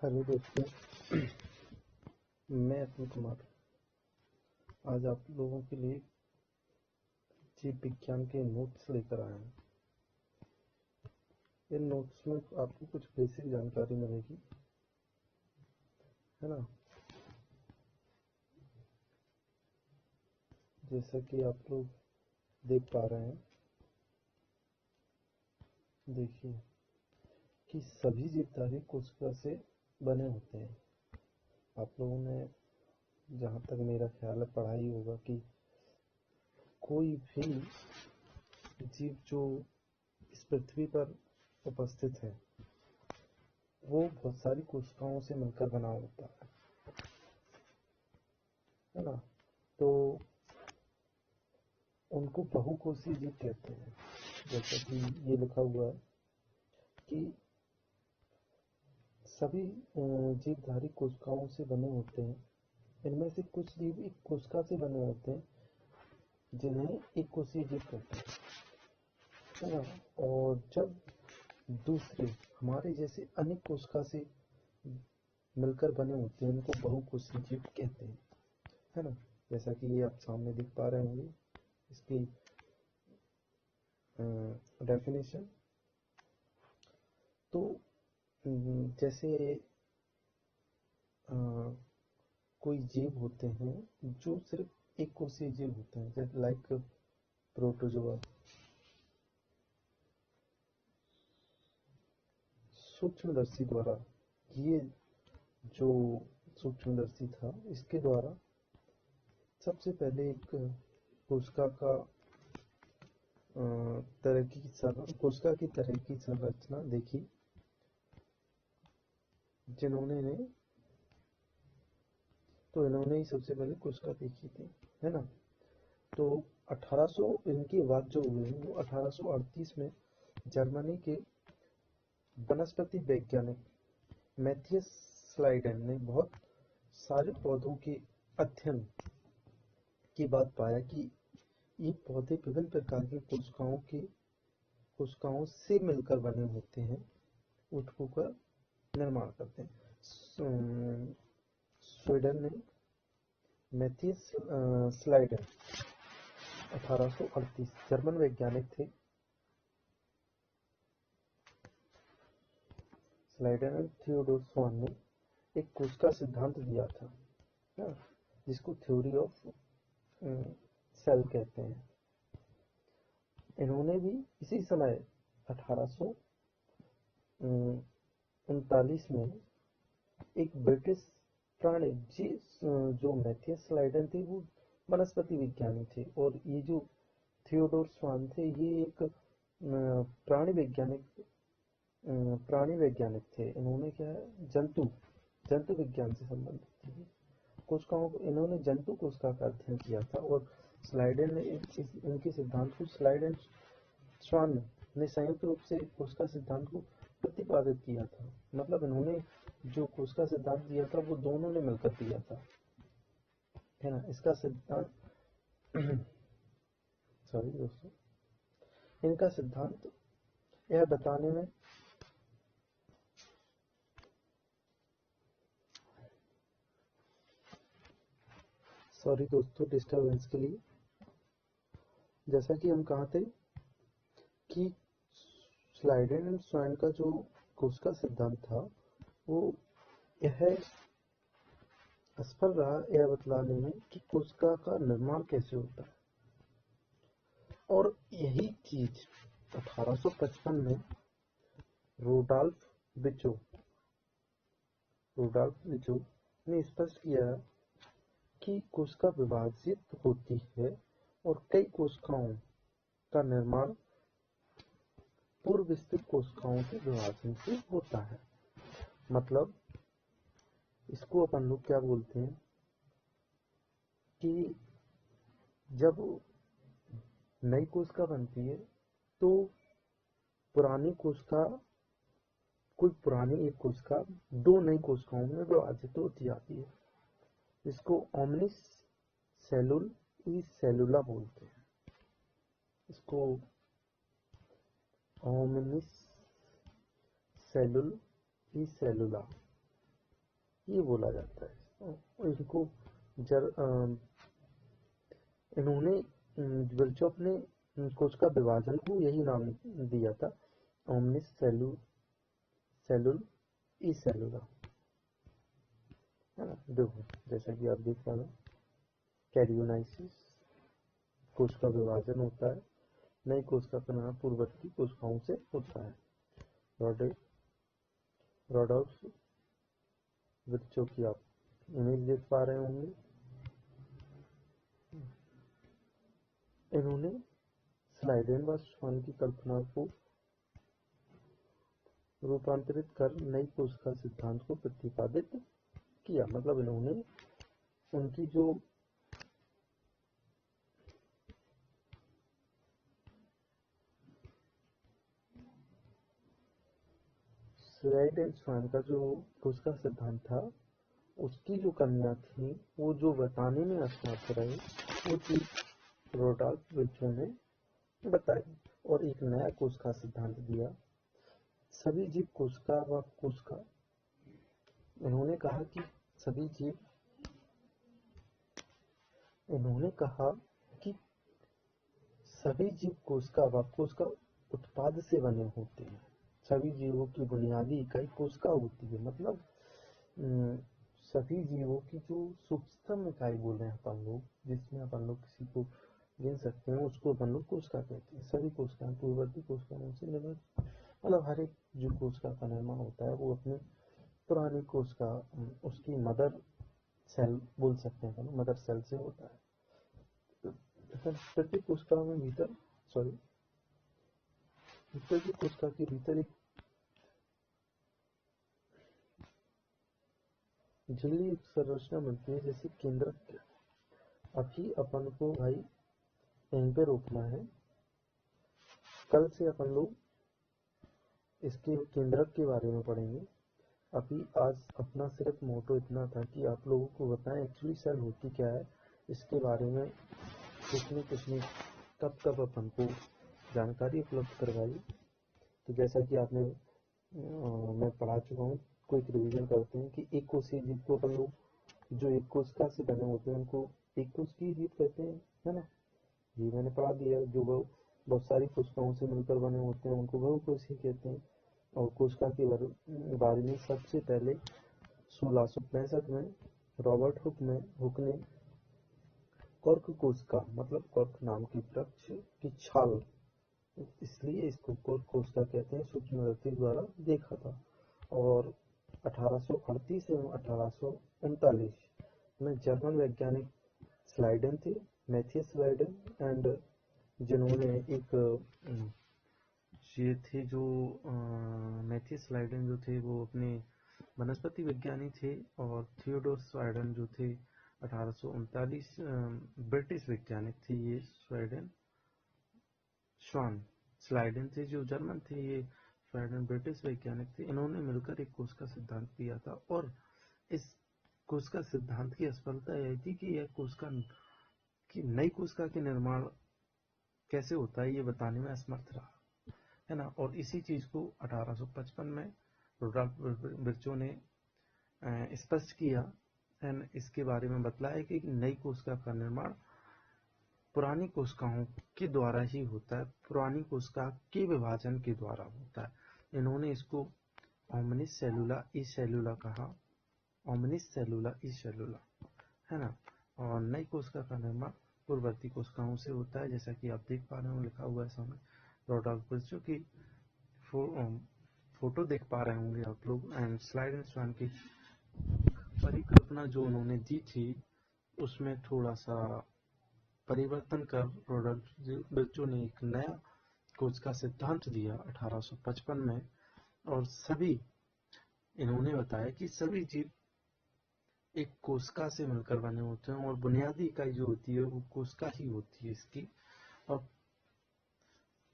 Hello दोस्तों, मैं अतुल कुमार आज आप लोगों के लिए जीव विज्ञान के नोट्स लेकर आया हूँ। इन नोट्स में आपको कुछ बेसिक जानकारी मिलेगी, है ना। जैसा कि आप लोग देख पा रहे हैं, देखिए कि सभी जीवधारी कोशिका से बने होते हैं। आप लोगों ने, जहाँ तक मेरा ख्याल है, पढ़ाई होगा कि कोई भी जीव जो इस पृथ्वी पर उपस्थित है वो बहुत सारी कोशिकाओं से मिलकर बना होता है ना। तो उनको बहुकोषीय जीव कहते हैं। जैसा कि ये लिखा हुआ है कि सभी जीवधारी कोशिकाओं से बने होते हैं। इनमें से कुछ जीव एक कोशिका से बने होते हैं जिन्हें एक कोषीय जीव कहते हैं, है ना। और जब दूसरे हमारे जैसे अनेक कोशिका से मिलकर बने होते हैं उनको बहुकोषीय जीव कहते हैं, है ना। जैसा कि ये आप सामने देख पा रहे होंगे इसकी डेफिनेशन। तो जैसे कोई जीव होते हैं जो सिर्फ एक कोषीय जीव होते हैं, जैसे लाइक प्रोटोजोआ। सूक्ष्मदर्शी द्वारा, ये जो सूक्ष्मदर्शी था इसके द्वारा सबसे पहले एक कोशिका का कोशिका की तरह की संरचना देखी इन्होंने ही सबसे पहले कोशिका देखी थी, है ना। तो 1800 इनकी बात जो हुई वो 1838 में जर्मनी के वनस्पति वैज्ञानिक मैथियस स्लाइडेन ने बहुत सारे पौधों के अध्ययन की बात पाया कि ये पौधे विभिन्न प्रकार की कोशिकाओं से मिलकर बने होते हैं, ऊतकों का निर्माण करते हैं। स्वीडन ने मैथियस स्लाइडेन 1838 जर्मन वैज्ञानिक थे। स्लाइडेन और थियोडोर स्वान ने एक कोशिका सिद्धांत दिया था, जिसको थ्योरी ऑफ सेल कहते हैं। इन्होंने भी इसी समय 1839 में एक ब्रिटिश प्राणी जो मैथियस स्लाइडेन थे वो वनस्पति विज्ञानी थे, और ये जो थियोडोर स्वान थे ये एक प्राणी वैज्ञानिक थे। इन्होंने क्या है, जंतु विज्ञान से संबंधित थे। कोशिकाओं को इन्होंने जंतु कोशिका का अध्ययन किया था, और स्लाइडेन ने इनके सिद्धांत को स्लाइडेन स्वान ने संयुक्त रूप से कोशिका सिद्धांत को प्रतिपादित किया था। मतलब इन्होंने जो कोशिका सिद्धांत दिया था वो दोनों ने मिलकर दिया था, है ना। इसका सिद्धांत सॉरी दोस्तों, इनका सिद्धांत यह बताने में सॉरी दोस्तों डिस्टर्बेंस के लिए। जैसा कि हम कहा थे कि स्लाइडेन एंड स्वान का जो कोशिका सिद्धांत था वो यह असफल रहा यह बतलाने में कि कोशिका का निर्माण कैसे होता है। और यही चीज 1855 में रुडॉल्फ विचो ने स्पष्ट किया कि कोशिका विभाजित होती है और कई कोशिकाओं का निर्माण पूर्व विस्तृत कोशिकाओं के विभाजन से होता है। मतलब इसको अपन लोग क्या बोलते हैं कि जब नई कोशिका बनती है तो कोई पुरानी एक कोशिका दो नई कोशिकाओं में विभाजित होती जाती है। इसको ओमनिस सेलुला बोलते हैं। इसको ओमनिस सेलुला ये बोला जाता है। इनको जर इन्होंने विर्चोफ ने कोशिका विभाजन को यही नाम दिया था, ओमनिस सेलुल ई सेलुला, है ना। देखो जैसा कि आप देख पा रहे हो, कैरियोनाइसिस कोशिका विभाजन होता है, नई कोशिका का निर्माण पूर्ववर्ती कोशिकाओं से होता है। रोडॉप्स वृक्षों की आप इमेज देख पा रहे होंगे। इन्होंने स्लाइडेन व श्वान की कल्पना को रूपांतरित कर नई कोशिका सिद्धांत को प्रतिपादित किया। मतलब इन्होंने उनकी जो स्लाइडेन श्वान का जो कोशिका सिद्धांत था, उसकी जो कमियां थी वो जो बताने में असमर्थ रहे, वो चीज रोडॉल्फ विर्चो ने बताई और एक नया कोशिका सिद्धांत दिया। सभी जीव कोशिका व कोशिका, इन्होंने कहा कि सभी जीव, इन्होंने कहा कि सभी जीव कोशिका व कोशिका उत्पाद से बने होते हैं। सभी जीवों की बुनियादी इकाई कोशिका होती है। मतलब सभी जीवों की जो सूक्ष्म इकाई बोल रहे हैं अपन लोग, जिसमें अपन लोग किसी को गिन सकते हैं, उसको अपन लोग कोशिका कहते हैं। सभी कोशिकाएं पूर्ववर्ती कोशिकाओं से निर्मित, मतलब हर एक जो कोशिका का निर्माण होता है वो अपनी पुरानी कोशिका, उसकी मदर सेल बोल सकते हैं, मदर सेल से होता है। प्रत्येक कोशिका में भीतर प्रत्येक कोशिका के भीतर एक झिल्ली संरचना बनती है, जैसे केंद्रक। अभी अपन को भाई यहीं पे रोकना है। कल से अपन लोग इसके केंद्रक के बारे में पढ़ेंगे। अभी आज अपना सिर्फ मोटो इतना था कि आप लोगों को बताएं एक्चुअली सेल होती क्या है, इसके बारे में कुछ नहीं कब अपन को जानकारी उपलब्ध करवाई। तो जैसा कि आपने मैं पढ़ा चुका हूँ, क्विक रिवीजन करते हैं कि एक कोशिकीय जीव को अपन लोग जो एक कोशिका से बने होते हैं उनको एक कोशिकीय जीव कहते हैं, है ना। ये मैंने पढ़ा दिया। जो बहुत सारी कोशिकाओं से मिलकर बने होते हैं उनको बहुकोशिकीय कहते हैं। और कोशिका के बारे में सबसे पहले 1665 में रॉबर्ट हुक ने कॉर्क कोशिका, मतलब कॉर्क नाम की वृक्ष की छाल, इसलिए इसको कॉर्क कोशिका कहते हैं, सूक्ष्मदर्शी द्वारा देखा था। और 1838 एवं 1839 में जर्मन वैज्ञानिक स्लाइडन थे, मैथियस स्लाइडन, एंड जिन्होंने एक ये थे जो मैथियस स्लाइडन जो थे वो अपने वनस्पति विज्ञानी थे, और थियोडोर स्लाइडन जो थे 1839 ब्रिटिश वैज्ञानिक थे। ये श्वान स्लाइडन थे जो जर्मन थे, ये स्लाइडन ब्रिटिश वैज्ञानिक थे। इन्होंने मिलकर एक कोशिका सिद्धांत दिया था, और इस कोशिका सिद्धांत की असफलता यह थी कि यह कोशिका की नई कोशिका के निर्माण कैसे होता है ये बताने में असमर्थ रहा, है ना। और इसी चीज को 1855 में रोडॉल्फ विर्चो ने स्पष्ट किया, एंड इसके बारे में बतलाया कि नई कोशिका का निर्माण पुरानी कोशिकाओं के द्वारा ही होता है, पुरानी कोशिका के विभाजन के द्वारा होता है। इन्होंने इसको ओमनिस सेलुला ई सेलुला कहा, ओमनिस सेलुला ई सेलुला, है ना। और नई कोशिका का निर्माण पूर्ववर्ती कोशिकाओं से होता है, जैसा कि आप देख पा रहे हो, लिखा हुआ है सामने। रोडॉल्फ विर्चो की फोटो देख पा रहे होंगे आप लोग, एंड स्लाइडेन श्वान की परिकल्पना जो उन्होंने दी थी उसमें थोड़ा सा परिवर्तन कर रोडॉल्फ विर्चो ने एक नया कोशिका सिद्धांत दिया 1855 में। और सभी इन्होंने बताया कि सभी जीव एक कोशिका से मिलकर बने होते हैं, और बुनियादी इकाई जो होती है वो कोशिका ही होती है इसकी। और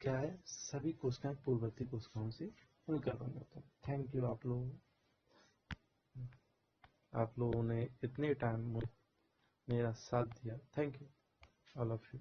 क्या है, सभी कोशिकाएं पूर्ववर्ती कोशिकाओं से मिलकर बने होते हैं। थैंक यू आप लोगों ने इतने टाइम मेरा साथ दिया। Thank you all of you.